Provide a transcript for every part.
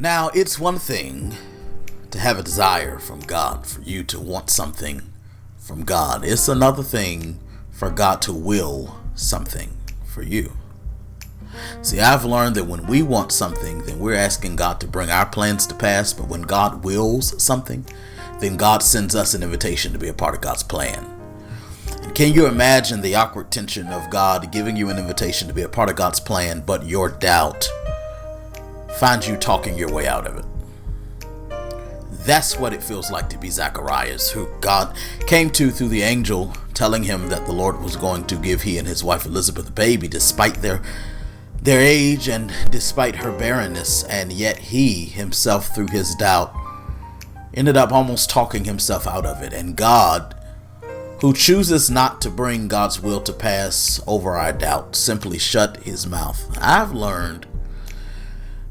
Now, it's one thing to have a desire from God, for you to want something from God. It's another thing for God to will something for you. See, I've learned that when we want something, then we're asking God to bring our plans to pass. But when God wills something, then God sends us an invitation to be a part of God's plan. And can you imagine the awkward tension of God giving you an invitation to be a part of God's plan, but your doubt finds you talking your way out of it? That's what it feels like to be Zacharias, who God came to through the angel, telling him that the Lord was going to give he and his wife Elizabeth a baby, despite their age and despite her barrenness. And yet he himself, through his doubt, ended up almost talking himself out of it. And God, who chooses not to bring God's will to pass over our doubt, simply shut his mouth. I've learned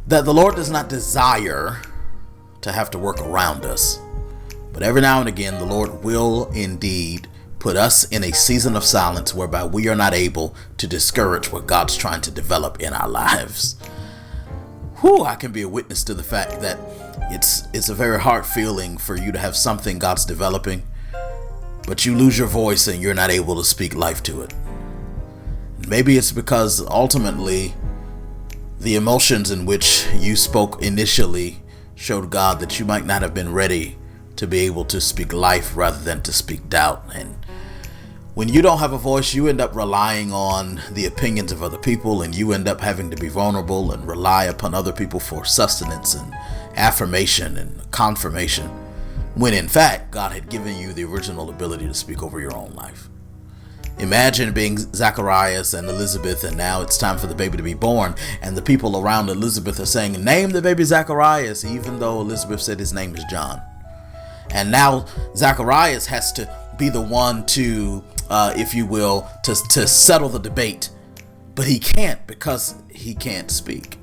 that the Lord does not desire to have to work around us, but every now and again the Lord will indeed put us in a season of silence whereby we are not able to discourage what God's trying to develop in our lives. I can be a witness to the fact that it's a very hard feeling for you to have something God's developing, but you lose your voice and you're not able to speak life to it. Maybe it's because ultimately the emotions in which you spoke initially showed God that you might not have been ready to be able to speak life rather than to speak doubt. And when you don't have a voice, you end up relying on the opinions of other people, and you end up having to be vulnerable and rely upon other people for sustenance and affirmation and confirmation, when in fact God had given you the original ability to speak over your own life. Imagine being Zacharias and Elizabeth, and now it's time for the baby to be born, and the people around Elizabeth are saying, "Name the baby Zacharias," even though Elizabeth said his name is John. And now Zacharias has to be the one to, if you will, to settle the debate, but he can't because he can't speak.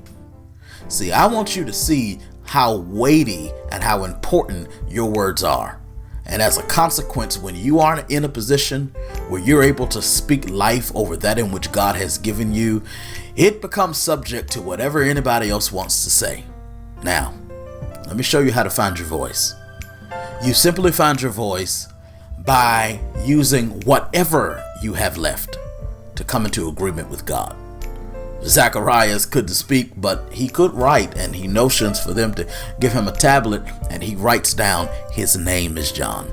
See, I want you to see how weighty and how important your words are. And as a consequence, when you are in a position where you're able to speak life over that in which God has given you, it becomes subject to whatever anybody else wants to say. Now, let me show you how to find your voice. You simply find your voice by using whatever you have left to come into agreement with God. Zacharias couldn't speak, but he could write, and he notions for them to give him a tablet, and he writes down, "His name is John."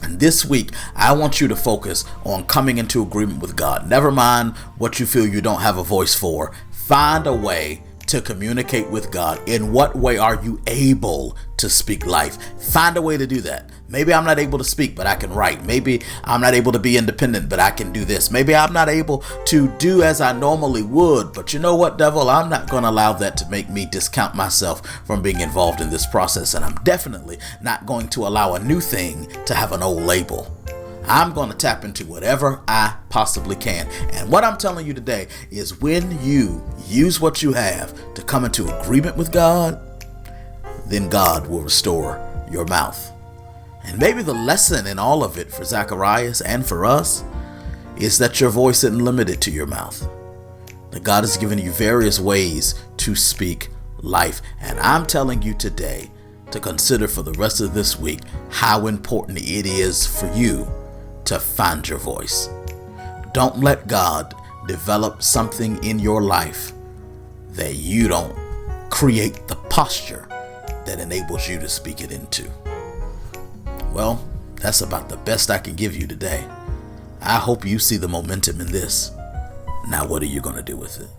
And this week, I want you to focus on coming into agreement with God. Never mind what you feel you don't have a voice for. Find a way to communicate with God. In what way are you able to speak life? Find a way to do that. Maybe I'm not able to speak, but I can write. Maybe I'm not able to be independent, but I can do this. Maybe I'm not able to do as I normally would, but you know what, devil? I'm not going to allow that to make me discount myself from being involved in this process. And I'm definitely not going to allow a new thing to have an old label. I'm going to tap into whatever I possibly can. And what I'm telling you today is when you use what you have to come into agreement with God, then God will restore your mouth. And maybe the lesson in all of it for Zacharias and for us is that your voice isn't limited to your mouth. That God has given you various ways to speak life. And I'm telling you today to consider for the rest of this week how important it is for you to find your voice. Don't let God develop something in your life that you don't create the posture that enables you to speak it into. Well, that's about the best I can give you today. I hope you see the momentum in this. Now, what are you going to do with it?